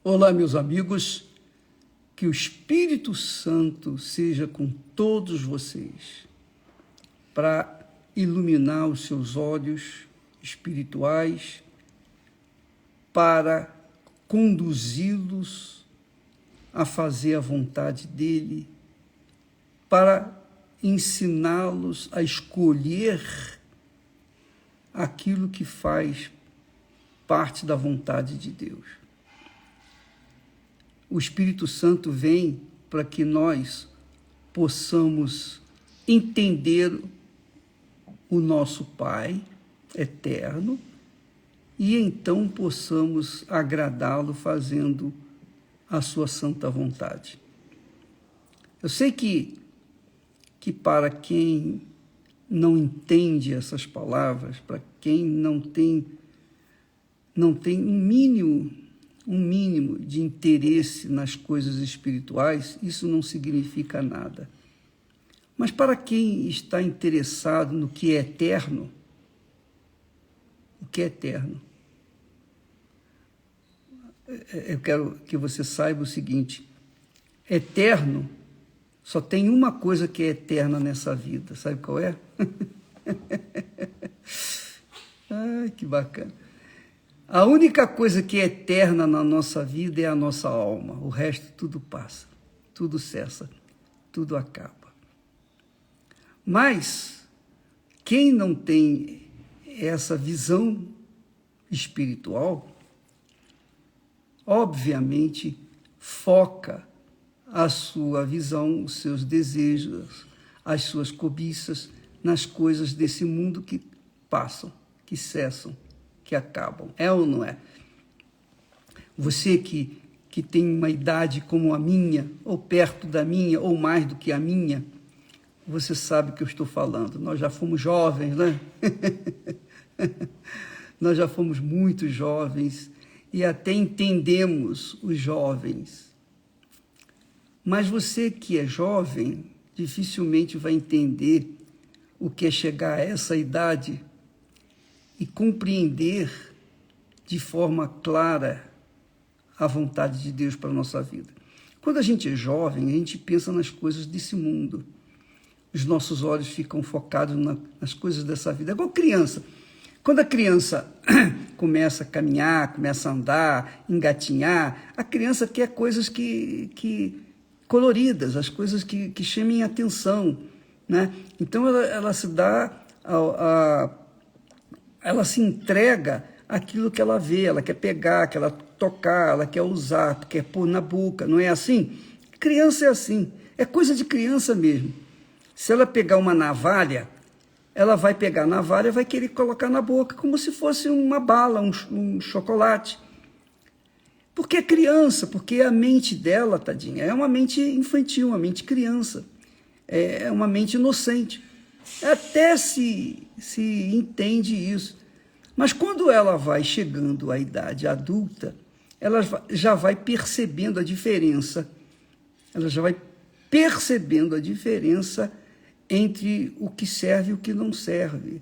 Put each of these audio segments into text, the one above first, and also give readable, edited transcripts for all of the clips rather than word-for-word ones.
Olá, meus amigos, que o Espírito Santo seja com todos vocês para iluminar os seus olhos espirituais, para conduzi-los a fazer a vontade dele, para ensiná-los a escolher aquilo que faz parte da vontade de Deus. O Espírito Santo vem para que nós possamos entender o nosso Pai eterno e então possamos agradá-lo fazendo a sua santa vontade. Eu sei que para quem não entende essas palavras, para quem não tem um mínimo de interesse nas coisas espirituais, isso não significa nada. Mas para quem está interessado no que é eterno, o que é eterno? Eu quero que você saiba o seguinte: eterno, só tem uma coisa que é eterna nessa vida, sabe qual é? Ai, que bacana. A única coisa que é eterna na nossa vida é a nossa alma. O resto tudo passa, tudo cessa, tudo acaba. Mas quem não tem essa visão espiritual, obviamente foca a sua visão, os seus desejos, as suas cobiças nas coisas desse mundo que passam, que cessam, que acabam. É ou não é? Você que tem uma idade como a minha, ou perto da minha, ou mais do que a minha, você sabe o que eu estou falando. Nós já fomos jovens, né? Nós já fomos muito jovens e até entendemos os jovens. Mas você que é jovem, dificilmente vai entender o que é chegar a essa idade e compreender de forma clara a vontade de Deus para a nossa vida. Quando a gente é jovem, a gente pensa nas coisas desse mundo. Os nossos olhos ficam focados nas coisas dessa vida. É igual criança. Quando a criança começa a caminhar, começa a andar, engatinhar, a criança quer coisas que coloridas, as coisas que chamem a atenção, né? Então ela se dá ela se entrega àquilo que ela vê, ela quer pegar, quer tocar, ela quer usar, quer pôr na boca, não é assim? Criança é assim, é coisa de criança mesmo. Se ela pegar uma navalha, ela vai pegar a navalha e vai querer colocar na boca, como se fosse uma bala, um chocolate. Porque é criança, porque a mente dela, tadinha, é uma mente infantil, uma mente criança, é uma mente inocente. Até se entende isso. Mas quando ela vai chegando à idade adulta, ela já vai percebendo a diferença. Ela já vai percebendo a diferença entre o que serve e o que não serve.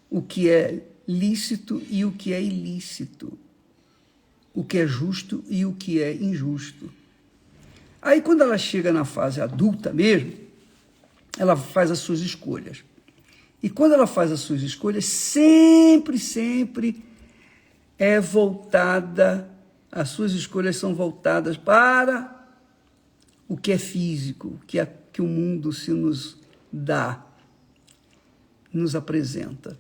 O que é lícito e o que é ilícito. O que é justo e o que é injusto. Aí, quando ela chega na fase adulta mesmo, ela faz as suas escolhas. E quando ela faz as suas escolhas, sempre é voltada, as suas escolhas são voltadas para o que é físico, que o mundo se nos dá, nos apresenta.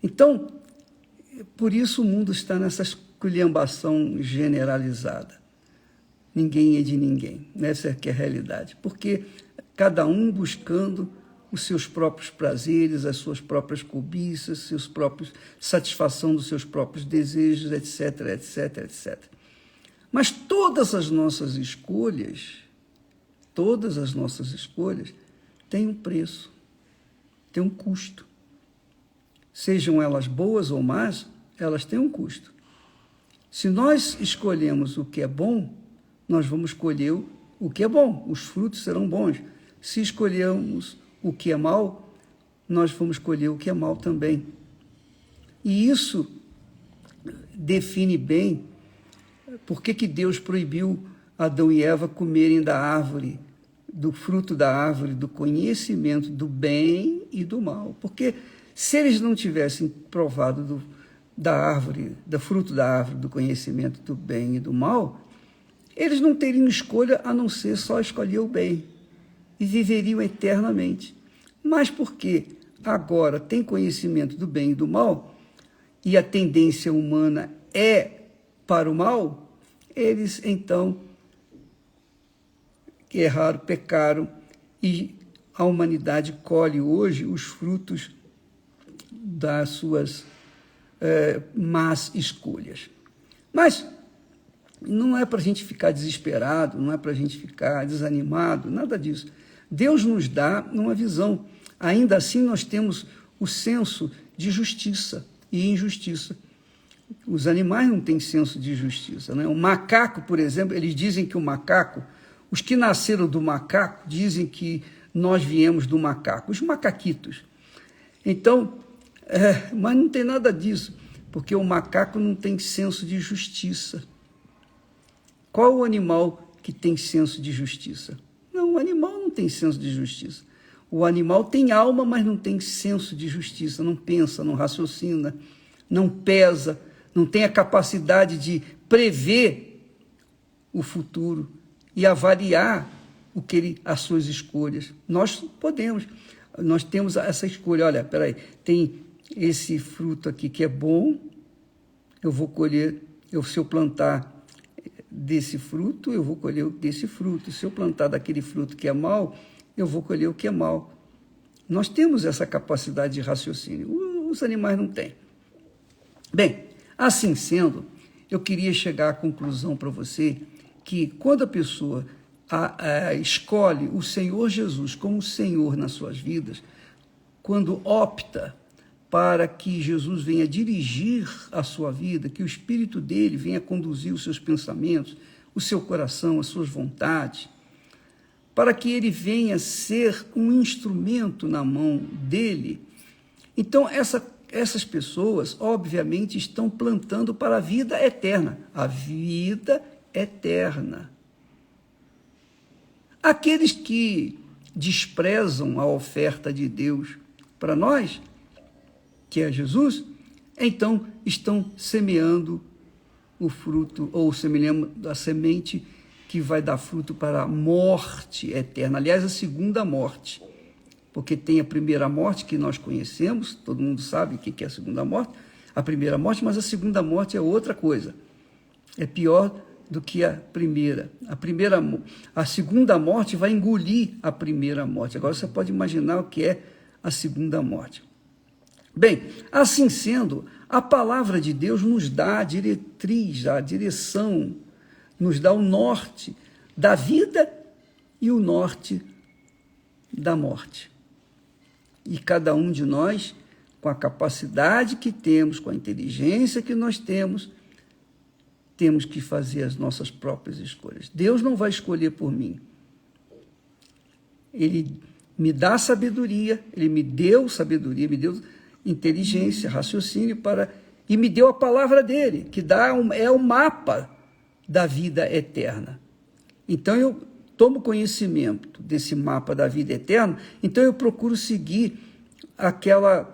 Então, por isso o mundo está nessa esculhambação generalizada. Ninguém é de ninguém, essa é que é a realidade. Porque cada um buscando os seus próprios prazeres, as suas próprias cobiças, satisfação dos seus próprios desejos, etc, etc, etc. Mas todas as nossas escolhas têm um preço, têm um custo. Sejam elas boas ou más, elas têm um custo. Se nós escolhemos o que é bom, nós vamos colher o que é bom, os frutos serão bons. Se escolhermos o que é mal, nós vamos colher o que é mal também. E isso define bem Por que Deus proibiu Adão e Eva comerem da árvore, do fruto da árvore, do conhecimento do bem e do mal? Porque se eles não tivessem provado da árvore, do fruto da árvore, do conhecimento do bem e do mal, eles não teriam escolha a não ser só escolher o bem e viveriam eternamente. Mas porque agora tem conhecimento do bem e do mal, e a tendência humana é para o mal, eles então erraram, pecaram, e a humanidade colhe hoje os frutos das suas más escolhas. Mas não é para a gente ficar desesperado, não é para a gente ficar desanimado, nada disso. Deus nos dá uma visão. Ainda assim, nós temos o senso de justiça e injustiça. Os animais não têm senso de justiça, né? O macaco, por exemplo, eles dizem que o macaco, os que nasceram do macaco, dizem que nós viemos do macaco, os macaquitos. Então, mas não tem nada disso, porque o macaco não tem senso de justiça. Qual o animal que tem senso de justiça? Não, o animal não tem senso de justiça. O animal tem alma, mas não tem senso de justiça, não pensa, não raciocina, não pesa, não tem a capacidade de prever o futuro e avaliar as suas escolhas. Nós podemos, nós temos essa escolha. Olha, peraí, tem esse fruto aqui que é bom, eu vou colher, se eu plantar desse fruto, eu vou colher desse fruto. Se eu plantar daquele fruto que é mau, eu vou colher o que é mau. Nós temos essa capacidade de raciocínio, os animais não têm. Bem, assim sendo, eu queria chegar à conclusão para você que quando a pessoa escolhe o Senhor Jesus como Senhor nas suas vidas, quando opta para que Jesus venha dirigir a sua vida, que o Espírito dele venha conduzir os seus pensamentos, o seu coração, as suas vontades, para que ele venha ser um instrumento na mão dele. Então, essas pessoas, obviamente, estão plantando para a vida eterna. A vida eterna. Aqueles que desprezam a oferta de Deus para nós, que é Jesus, então estão semeando o fruto, ou semeando a semente que vai dar fruto para a morte eterna. Aliás, a segunda morte, porque tem a primeira morte que nós conhecemos, todo mundo sabe o que é a segunda morte, a primeira morte, mas a segunda morte é outra coisa. É pior do que a primeira. A segunda morte vai engolir a primeira morte. Agora você pode imaginar o que é a segunda morte. Bem, assim sendo, a palavra de Deus nos dá a diretriz, a direção, nos dá o norte da vida e o norte da morte. E cada um de nós, com a capacidade que temos, com a inteligência que nós temos que fazer as nossas próprias escolhas. Deus não vai escolher por mim. Ele me dá sabedoria, ele me deu sabedoria, me deu inteligência, raciocínio e me deu a palavra dele, que é o mapa da vida eterna. Então eu tomo conhecimento desse mapa da vida eterna, então eu procuro seguir aquela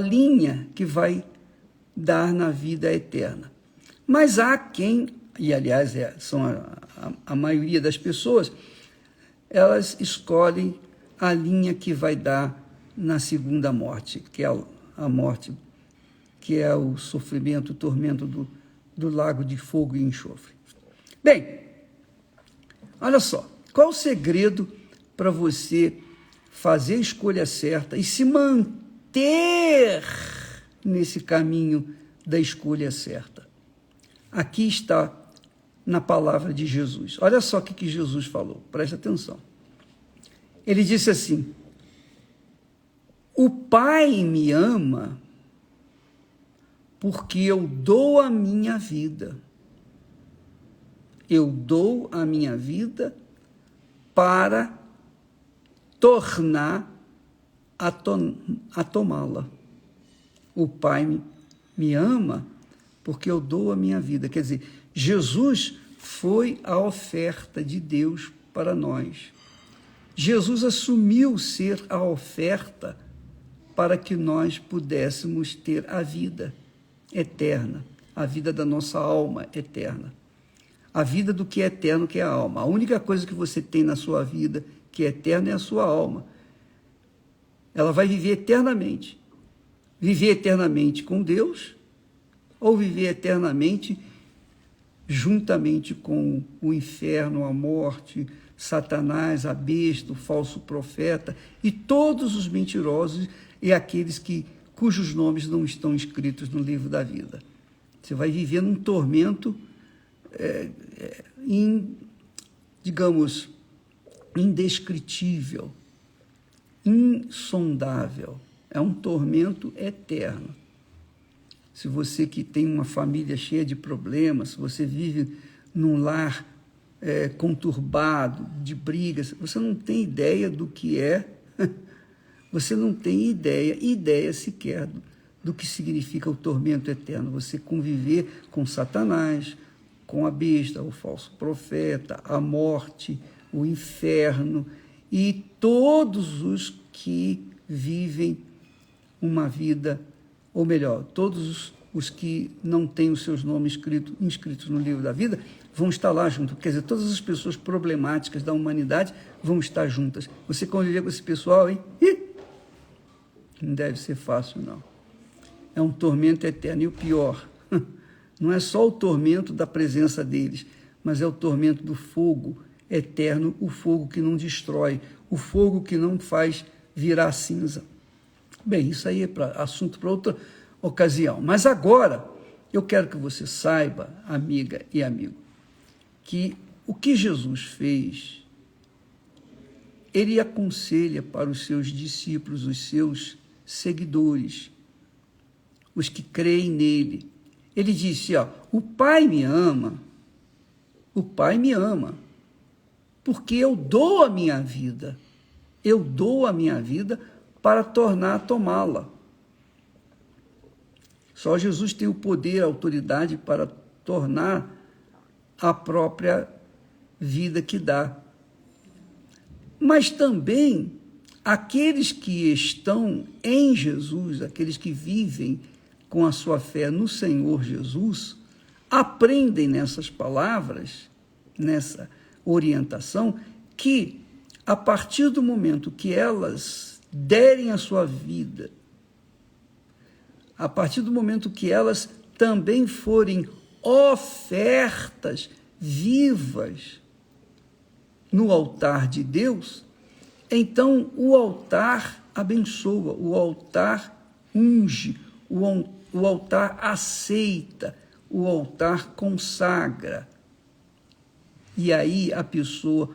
linha que vai dar na vida eterna. Mas há quem, e aliás são a maioria das pessoas, elas escolhem a linha que vai dar na segunda morte, que é a morte, que é o sofrimento, o tormento do lago de fogo e enxofre. Bem, olha só, qual o segredo para você fazer a escolha certa e se manter nesse caminho da escolha certa? Aqui está na palavra de Jesus. Olha só o que Jesus falou, preste atenção. Ele disse assim: o Pai me ama porque eu dou a minha vida. Eu dou a minha vida para tornar a tomá-la. O Pai me ama porque eu dou a minha vida. Quer dizer, Jesus foi a oferta de Deus para nós. Jesus assumiu ser a oferta para que nós pudéssemos ter a vida eterna, a vida da nossa alma eterna. A vida do que é eterno, que é a alma. A única coisa que você tem na sua vida que é eterna é a sua alma. Ela vai viver eternamente. Viver eternamente com Deus ou viver eternamente juntamente com o inferno, a morte, Satanás, a besta, o falso profeta e todos os mentirosos e aqueles cujos nomes não estão escritos no livro da vida. Você vai viver num tormento, digamos, indescritível, insondável. É um tormento eterno. Se você que tem uma família cheia de problemas, se você vive num lar conturbado, de brigas, você não tem ideia do que é, você não tem ideia sequer do que significa o tormento eterno. Você conviver com Satanás, com a besta, o falso profeta, a morte, o inferno e todos os que vivem uma vida, ou melhor, todos os que não têm os seus nomes inscritos no livro da vida, vão estar lá junto. Quer dizer, todas as pessoas problemáticas da humanidade vão estar juntas. Você conviver com esse pessoal, hein? Não deve ser fácil, não. É um tormento eterno. E o pior, não é só o tormento da presença deles, mas é o tormento do fogo eterno, o fogo que não destrói, o fogo que não faz virar cinza. Bem, isso aí é assunto para outra ocasião. Mas agora, eu quero que você saiba, amiga e amigo, que o que Jesus fez, ele aconselha para os seus discípulos, os seus seguidores, os que creem nele. Ele disse, o Pai me ama, porque eu dou a minha vida para tornar a tomá-la. Só Jesus tem o poder, a autoridade para tornar a própria vida que dá. Mas também aqueles que estão em Jesus, aqueles que vivem com a sua fé no Senhor Jesus, aprendem nessas palavras, nessa orientação, que a partir do momento que elas derem a sua vida, a partir do momento que elas também forem ofertas vivas no altar de Deus, então o altar abençoa, o altar unge, o altar aceita, o altar consagra. E aí a pessoa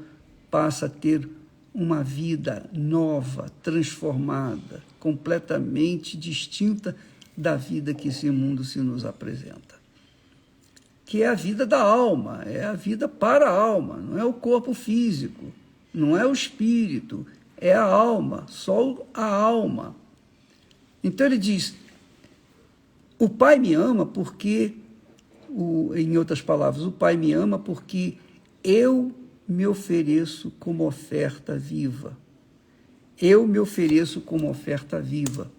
passa a ter uma vida nova, transformada, completamente distinta da vida que esse mundo se nos apresenta. Que é a vida da alma, é a vida para a alma, não é o corpo físico, não é o espírito, é a alma, só a alma. Então ele diz, o Pai me ama porque, em outras palavras, o Pai me ama porque eu me ofereço como oferta viva. Eu me ofereço como oferta viva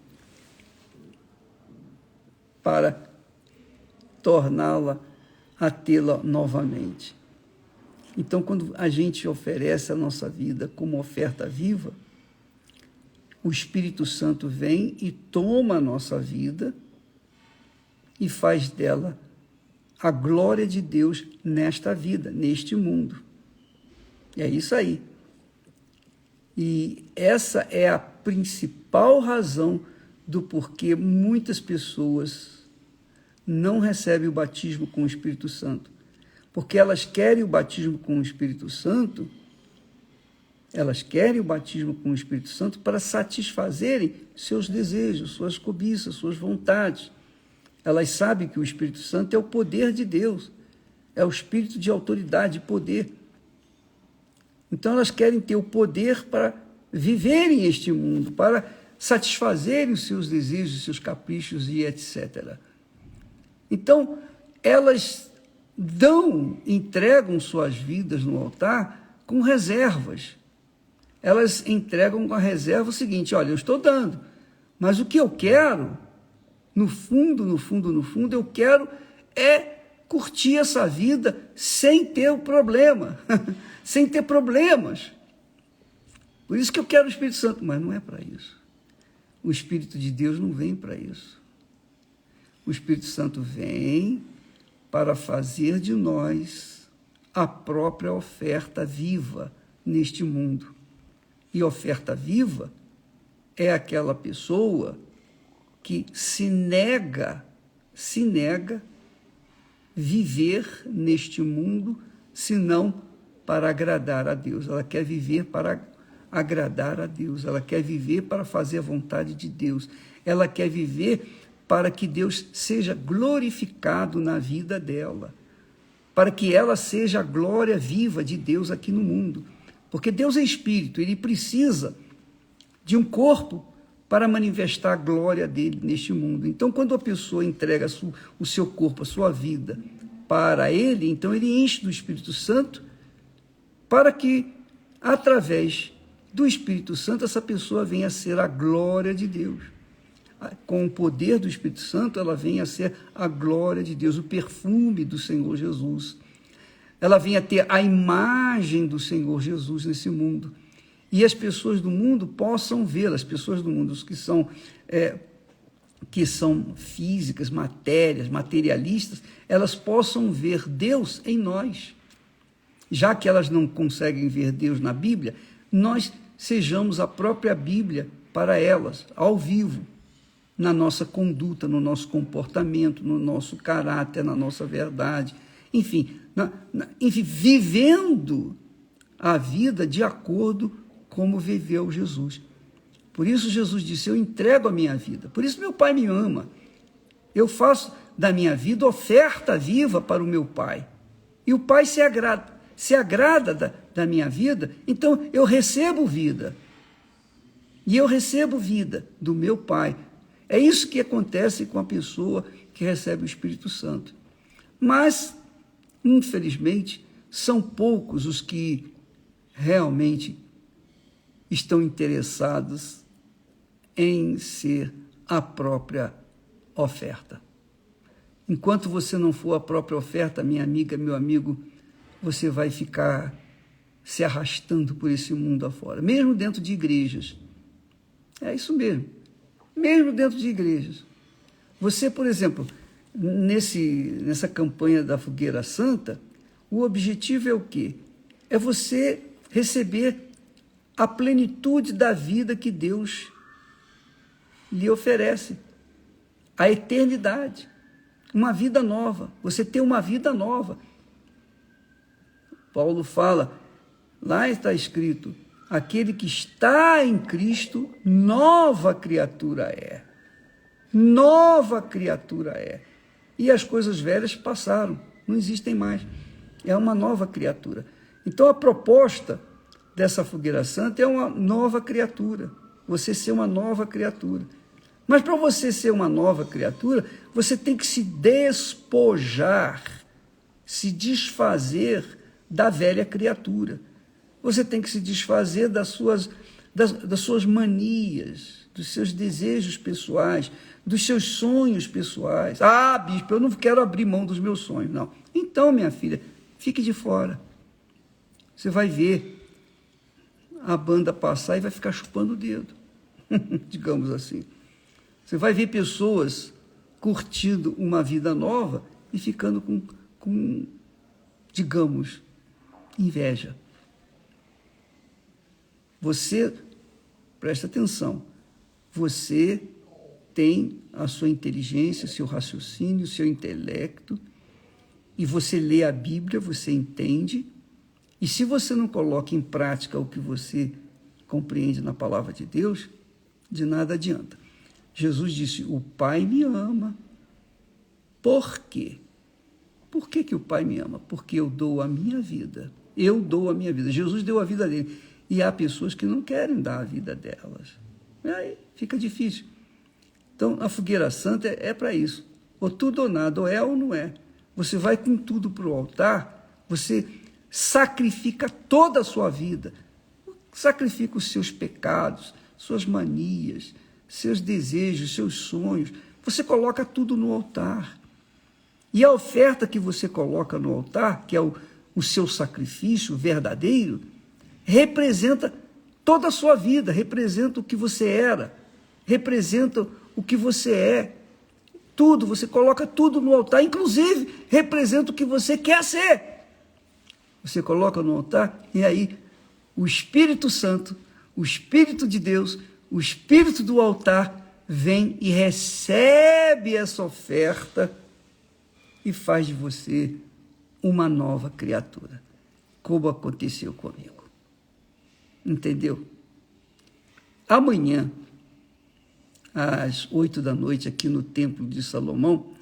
para torná-la a tê-la novamente. Então, quando a gente oferece a nossa vida como oferta viva, o Espírito Santo vem e toma a nossa vida e faz dela a glória de Deus nesta vida, neste mundo. É isso aí. E essa é a principal razão do porquê muitas pessoas não recebem o batismo com o Espírito Santo. Porque elas querem o batismo com o Espírito Santo, para satisfazerem seus desejos, suas cobiças, suas vontades. Elas sabem que o Espírito Santo é o poder de Deus, é o espírito de autoridade e poder. Então elas querem ter o poder para viverem este mundo, para satisfazerem os seus desejos, seus caprichos e etc. Então, elas entregam suas vidas no altar com reservas. Elas entregam com a reserva o seguinte: olha, eu estou dando, mas o que eu quero, no fundo, eu quero curtir essa vida sem ter o problema, sem ter problemas. Por isso que eu quero o Espírito Santo, mas não é para isso. O Espírito de Deus não vem para isso. O Espírito Santo vem para fazer de nós a própria oferta viva neste mundo. E oferta viva é aquela pessoa que se nega viver neste mundo, senão para agradar a Deus. Ela quer viver para agradar a Deus, ela quer viver para fazer a vontade de Deus, ela quer viver para que Deus seja glorificado na vida dela, para que ela seja a glória viva de Deus aqui no mundo. Porque Deus é Espírito, Ele precisa de um corpo para manifestar a glória dele neste mundo. Então, quando a pessoa entrega o seu corpo, a sua vida para Ele, então Ele enche do Espírito Santo para que, através do Espírito Santo, essa pessoa venha a ser a glória de Deus. Com o poder do Espírito Santo, ela venha a ser a glória de Deus, o perfume do Senhor Jesus. Ela venha a ter a imagem do Senhor Jesus nesse mundo. E as pessoas do mundo possam vê-la, as pessoas do mundo que são físicas, materialistas, elas possam ver Deus em nós. Já que elas não conseguem ver Deus na Bíblia, nós sejamos a própria Bíblia para elas, ao vivo, na nossa conduta, no nosso comportamento, no nosso caráter, na nossa verdade, enfim, vivendo a vida de acordo como viveu Jesus. Por isso Jesus disse: eu entrego a minha vida. Por isso meu Pai me ama. Eu faço da minha vida oferta viva para o meu Pai. E o Pai se agrada da minha vida, então eu recebo vida. E eu recebo vida do meu Pai. É isso que acontece com a pessoa que recebe o Espírito Santo. Mas, infelizmente, são poucos os que realmente estão interessados em ser a própria oferta. Enquanto você não for a própria oferta, minha amiga, meu amigo, você vai ficar se arrastando por esse mundo afora, mesmo dentro de igrejas. É isso mesmo, mesmo dentro de igrejas. Você, por exemplo, nessa campanha da Fogueira Santa, o objetivo é o quê? É você receber a plenitude da vida que Deus lhe oferece, a eternidade, uma vida nova, você ter uma vida nova. Paulo fala, lá está escrito, aquele que está em Cristo, nova criatura é. Nova criatura é. E as coisas velhas passaram, não existem mais. É uma nova criatura. Então a proposta dessa Fogueira Santa é uma nova criatura, você ser uma nova criatura. Mas para você ser uma nova criatura, você tem que se despojar, se desfazer da velha criatura. Você tem que se desfazer das suas manias, dos seus desejos pessoais, dos seus sonhos pessoais. Ah, bispo, eu não quero abrir mão dos meus sonhos. Não. Então, minha filha, fique de fora. Você vai ver a banda passar e vai ficar chupando o dedo, digamos assim. Você vai ver pessoas curtindo uma vida nova e ficando com digamos, inveja. Você, presta atenção, você tem a sua inteligência, seu raciocínio, seu intelecto, e você lê a Bíblia, você entende, e se você não coloca em prática o que você compreende na palavra de Deus, de nada adianta. Jesus disse, o Pai me ama. Por quê? Por que o Pai me ama? Porque eu dou a minha vida. Eu dou a minha vida. Jesus deu a vida dele. E há pessoas que não querem dar a vida delas. Aí fica difícil. Então, a Fogueira Santa é para isso. ou tudo ou nada, ou é ou não é. Você vai com tudo para o altar, você sacrifica toda a sua vida, sacrifica os seus pecados, suas manias, seus desejos, seus sonhos, você coloca tudo no altar. E a oferta que você coloca no altar, que é o seu sacrifício verdadeiro, representa toda a sua vida, representa o que você era, representa o que você é. Tudo, você coloca tudo no altar, inclusive representa o que você quer ser. Você coloca no altar e aí o Espírito Santo, o Espírito de Deus, o Espírito do altar vem e recebe essa oferta e faz de você uma nova criatura, como aconteceu comigo. Entendeu? Amanhã, às 8 da noite, aqui no Templo de Salomão,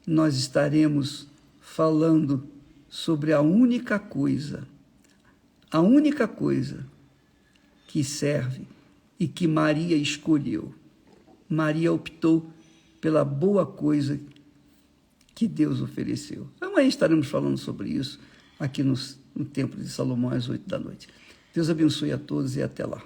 nós estaremos falando sobre a única coisa que serve e que Maria escolheu. Maria optou pela boa coisa que Deus ofereceu. Amanhã estaremos falando sobre isso aqui no Templo de Salomão às 8 da noite. Deus abençoe a todos e até lá.